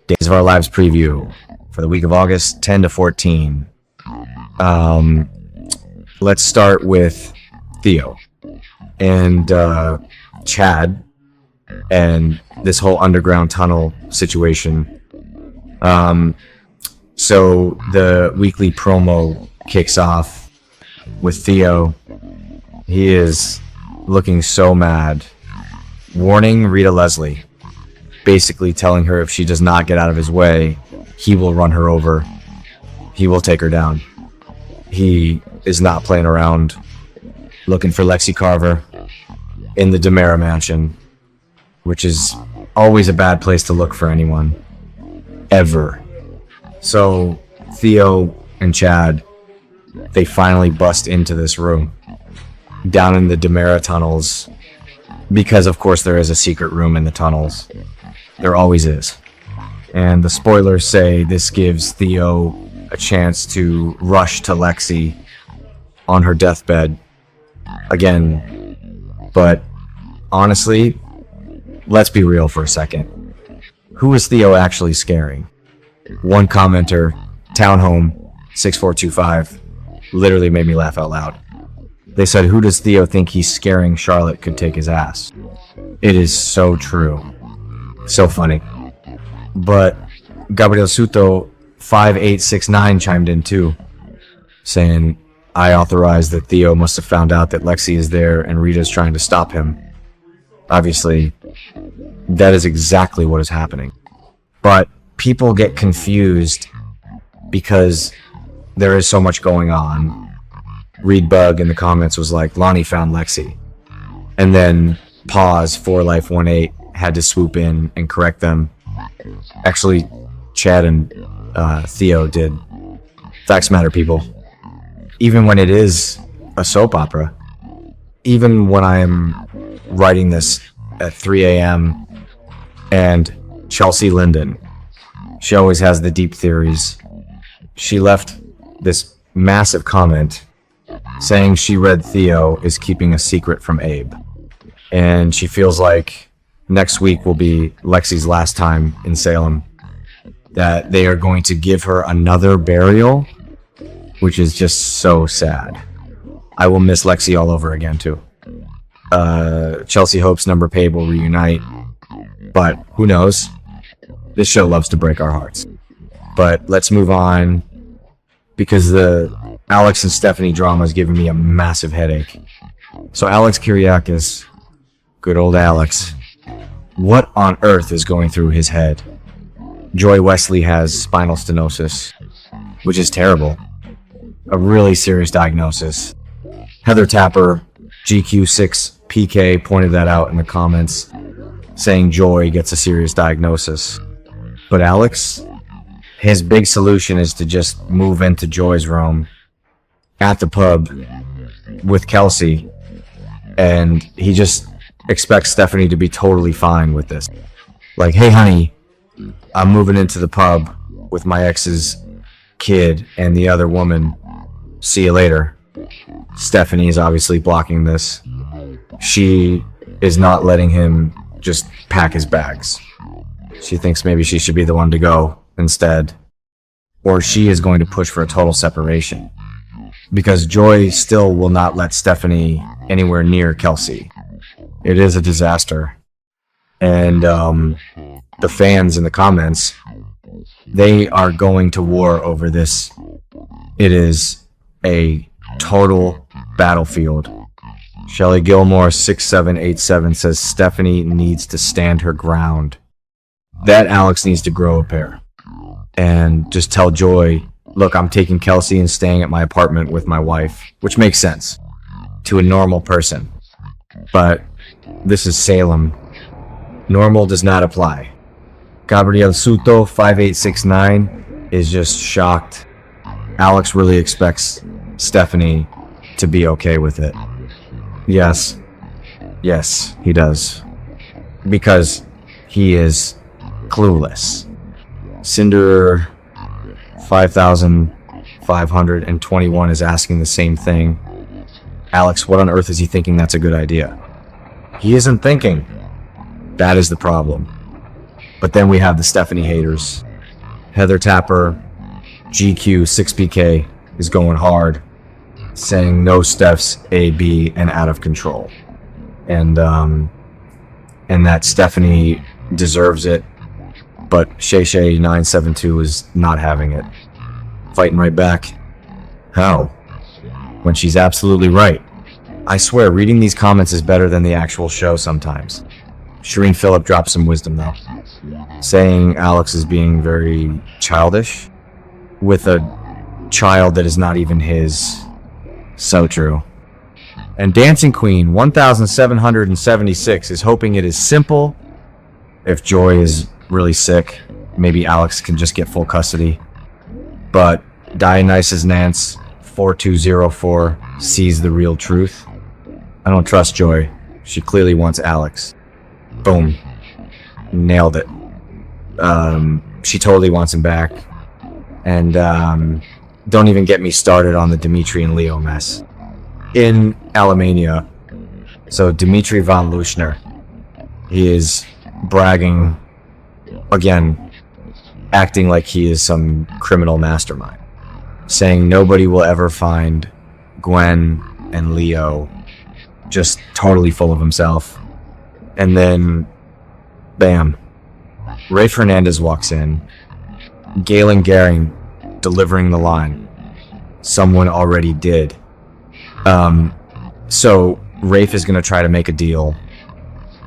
Days of Our Lives preview for the week of August 10 to 14. Let's start with Theo and Chad and this whole underground tunnel situation. So the weekly promo kicks off with Theo. He is looking so mad, warning Rita Leslie, basically telling her if she does not get out of his way, he will run her over. He will take her down. He is not playing around, looking for Lexie Carver in the DiMera mansion, which is always a bad place to look for anyone, ever. So Theo and Chad, they finally bust into this room down in the DiMera tunnels, because of course there is a secret room in the tunnels. There always is. And the spoilers say this gives Theo a chance to rush to Lexie on her deathbed again. But honestly, let's be real for a second. Who is Theo actually scaring? One commenter, Townhome 6425, literally made me laugh out loud. They said, who does Theo think he's scaring? Charlotte could take his ass. It is so true. So funny. But Gabriel Suto 5869 chimed in too, saying, I authorize that Theo must have found out that Lexie is there and Rita's trying to stop him. Obviously, that is exactly what is happening. But people get confused because there is so much going on. Reed Bug in the comments was like, Lonnie found Lexie. And then Pause, 4Life18, had to swoop in and correct them. Actually, Chad and Theo did. Facts matter, people. Even when it is a soap opera, even when I am writing this at 3 a.m. and Chelsea Linden, she always has the deep theories. She left this massive comment saying she read Theo is keeping a secret from Abe. And she feels like next week will be Lexie's last time in Salem. That they are going to give her another burial, which is just so sad. I will miss Lexie all over again too. Chelsea hopes Number Paid will reunite, but who knows? This show loves to break our hearts. But let's move on, because the Alex and Stephanie drama is giving me a massive headache. So Alex Kiriakis, good old Alex, what on earth is going through his head? Joy Wesley has spinal stenosis, which is terrible. A really serious diagnosis. Heather Tapper, GQ6PK, pointed that out in the comments, saying Joy gets a serious diagnosis. But Alex, his big solution is to just move into Joy's room at the pub with Kelsey, and he just expects Stephanie to be totally fine with this. Like, hey honey, I'm moving into the pub with my ex's kid and the other woman. See you later. Stephanie is obviously blocking this. She is not letting him just pack his bags. She thinks maybe she should be the one to go instead. Or she is going to push for a total separation. Because Joy still will not let Stephanie anywhere near Kelsey. It is a disaster. And the fans in the comments, they are going to war over this. It is a total battlefield. Shelly Gilmore 6787 says Stephanie needs to stand her ground. That Alex needs to grow a pair and just tell Joy, look, I'm taking Kelsey and staying at my apartment with my wife, which makes sense to a normal person. But this is Salem. Normal does not apply. Gabriel Suto 5869 is just shocked. Alex really expects Stephanie to be okay with it. Yes, he does. Because he is clueless. Cinder 5521 is asking the same thing. Alex, what on earth is he thinking that's a good idea? He isn't thinking. That is the problem. But then we have the Stephanie haters. Heather Tapper, GQ 6PK is going hard, saying no Steph's A, B, and out of control. And that Stephanie deserves it, but Shay 972 is not having it. Fighting right back. How? When she's absolutely right. I swear, reading these comments is better than the actual show sometimes. Shireen Phillip dropped some wisdom, though, saying Alex is being very childish with a child that is not even his. So true. And Dancing Queen 1776 is hoping it is simple. If Joy is really sick, maybe Alex can just get full custody. But Dionysus Nance 4204 sees the real truth. I don't trust Joy. She clearly wants Alex. Boom. Nailed it. She totally wants him back. And don't even get me started on the Dimitri and Leo mess. In Alamainia, so Dimitri von Leuschner, he is bragging, again, acting like he is some criminal mastermind, saying nobody will ever find Gwen and Leo, just totally full of himself. And then, bam, Rafe Hernandez walks in, Galen Gehring delivering the line, someone already did. So Rafe is going to try to make a deal,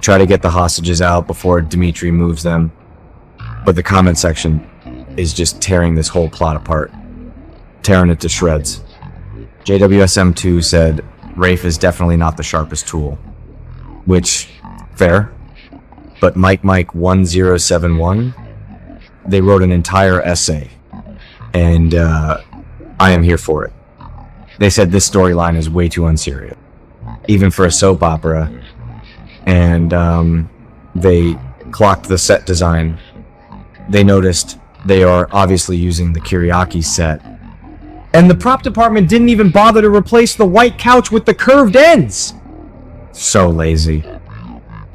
try to get the hostages out before Dimitri moves them, but the comment section is just tearing this whole plot apart, tearing it to shreds. JWSM2 said Rafe is definitely not the sharpest tool, which, fair, but Mike 1071, they wrote an entire essay, and I am here for it. They said this storyline is way too unserious, even for a soap opera, and they clocked the set design. They noticed they are obviously using the Kiriakis set, and the prop department didn't even bother to replace the white couch with the curved ends. So lazy.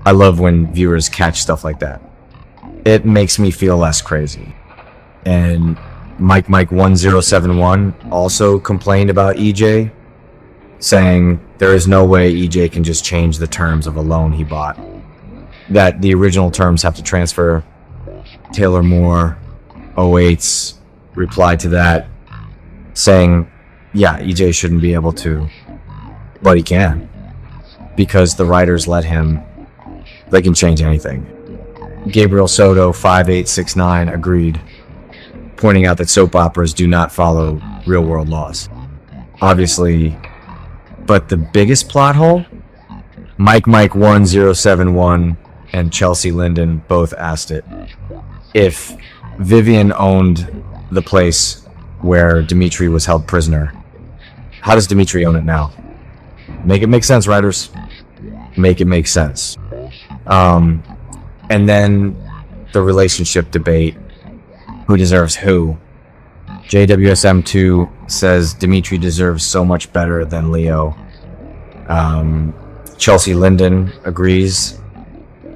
I love when viewers catch stuff like that. It makes me feel less crazy. And Mike 1071 also complained about EJ, saying there is no way EJ can just change the terms of a loan he bought, that the original terms have to transfer. Taylor Moore 08's replied to that, saying yeah, EJ shouldn't be able to, but he can, because the writers let him. They can change anything. Gabriel Soto 5869 agreed, pointing out that soap operas do not follow real-world laws. Obviously, but the biggest plot hole? Mike 1071 and Chelsea Linden both asked it. If Vivian owned the place where Dimitri was held prisoner, how does Dimitri own it now? Make it make sense, writers. Make it make sense. And then the relationship debate. Who deserves who? JWSM2 says Dimitri deserves so much better than Leo. Chelsea Linden agrees,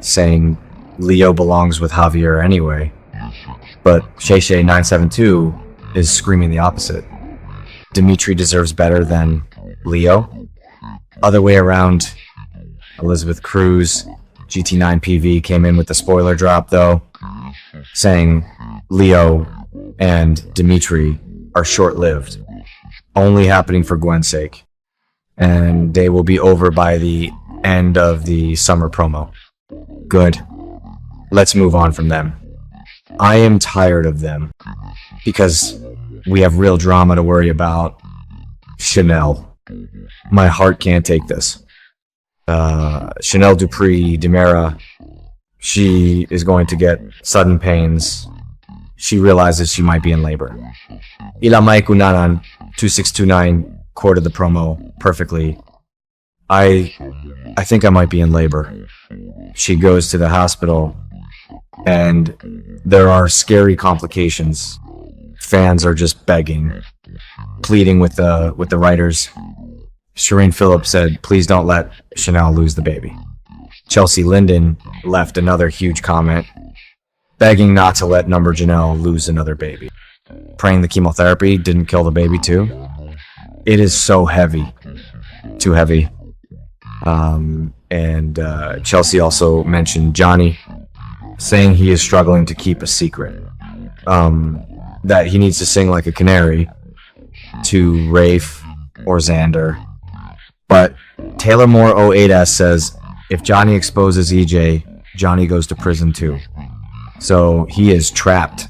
saying Leo belongs with Javier anyway. But Shay 972 is screaming the opposite. Dimitri deserves better than Leo. Other way around. Elizabeth Cruz, GT9PV, came in with the spoiler drop, though, saying Leo and Dimitri are short-lived, only happening for Gwen's sake, and they will be over by the end of the summer promo. Good. Let's move on from them. I am tired of them, because we have real drama to worry about. Chanel. My heart can't take this. Chanel Dupree, DiMera, she is going to get sudden pains. She realizes she might be in labor. Ilamai Kunanan 2629 quoted the promo perfectly. I think I might be in labor. She goes to the hospital, and there are scary complications. Fans are just begging, pleading with the writers. Shireen Phillip said, please don't let Chanel lose the baby. Chelsea Linden left another huge comment, begging not to let number Janelle lose another baby, praying the chemotherapy didn't kill the baby too. It is so heavy, too heavy. And Chelsea also mentioned Johnny, saying he is struggling to keep a secret, that he needs to sing like a canary to Rafe or Xander. But Taylor Moore 08S says, if Johnny exposes EJ, Johnny goes to prison too. So he is trapped.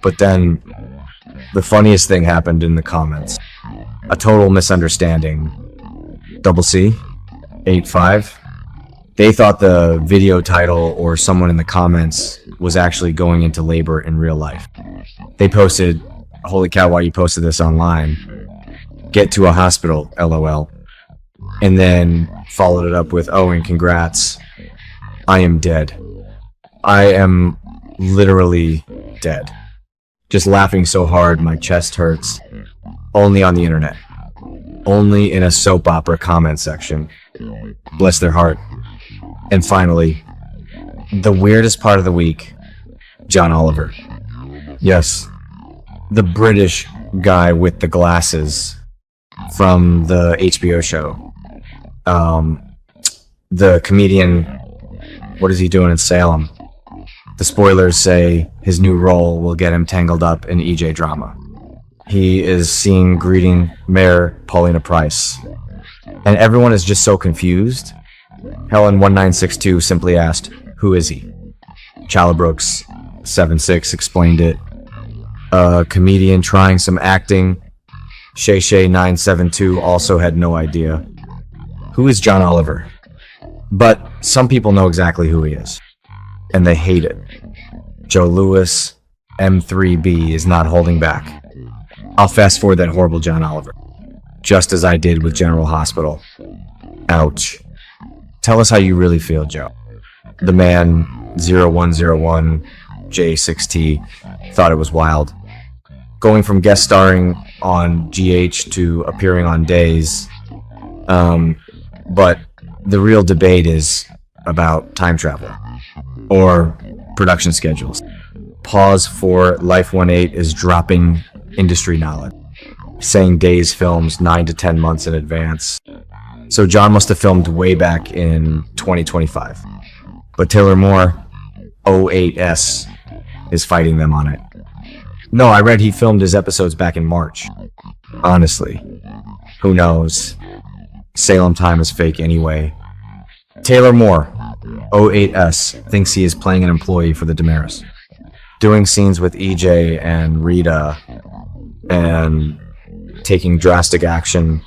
But then the funniest thing happened in the comments. A total misunderstanding. Double C 85. They thought the video title or someone in the comments was actually going into labor in real life. They posted, holy cow, why you posted this online? Get to a hospital, LOL. And then followed it up with, oh, and congrats. I am dead. I am literally dead. Just laughing so hard, my chest hurts. Only on the internet. Only in a soap opera comment section. Bless their heart. And finally, the weirdest part of the week, John Oliver. Yes, the British guy with the glasses from the HBO show. The comedian, what is he doing in Salem? The spoilers say his new role will get him tangled up in EJ drama. He is seen greeting Mayor Paulina Price. And everyone is just so confused. Helen1962 simply asked, who is he? Chalabrook's 76 explained it. A comedian trying some acting, Shay972 also had no idea. Who is John Oliver? But some people know exactly who he is. And they hate it. Joe Lewis, M3B, is not holding back. I'll fast forward that horrible John Oliver. Just as I did with General Hospital. Ouch. Tell us how you really feel, Joe. The man, 0101 J6T, thought it was wild. Going from guest starring on GH to appearing on Days. But the real debate is about time travel. Or production schedules. Pause for Life 18 is dropping industry knowledge, saying Days films 9 to 10 months in advance. So John must have filmed way back in 2025. But Taylor Moore, 08S, is fighting them on it. No, I read he filmed his episodes back in March. Honestly, who knows? Salem time is fake anyway. Taylor Moore, 08S, thinks he is playing an employee for the DiMeras, doing scenes with EJ and Rita, and taking drastic action.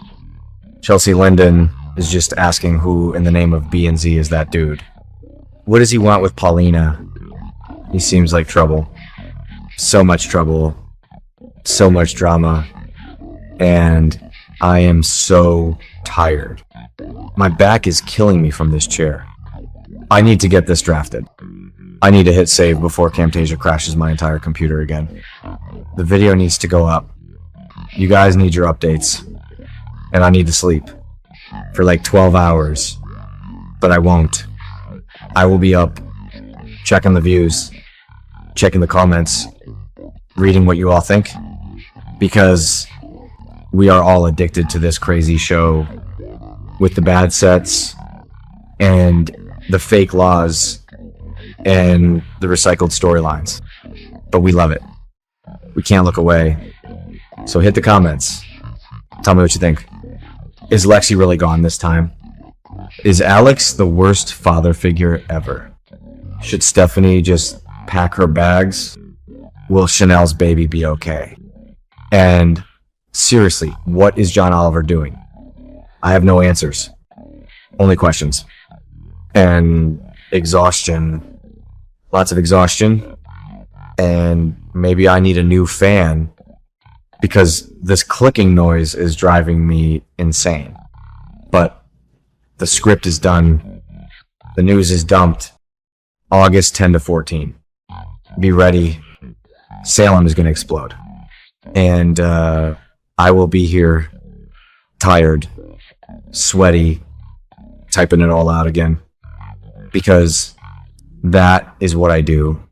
Chelsea Linden is just asking who in the name of B and Z is that dude. What does he want with Paulina? He seems like trouble. So much trouble. So much drama. And I am so tired. My back is killing me from this chair. I need to get this drafted. I need to hit save before Camtasia crashes my entire computer again. The video needs to go up. You guys need your updates. And I need to sleep. For like 12 hours. But I won't. I will be up, checking the views, checking the comments, reading what you all think. Because we are all addicted to this crazy show with the bad sets and the fake laws and the recycled storylines. But we love it. We can't look away. So hit the comments. Tell me what you think. Is Lexie really gone this time? Is Alex the worst father figure ever? Should Stephanie just pack her bags? Will Chanel's baby be okay? And seriously, what is John Oliver doing? I have no answers. Only questions. And exhaustion. Lots of exhaustion. And maybe I need a new fan because this clicking noise is driving me insane. But the script is done. The news is dumped. August 10 to 14. Be ready. Salem is going to explode. And I will be here tired, sweaty, typing it all out again. Because that is what I do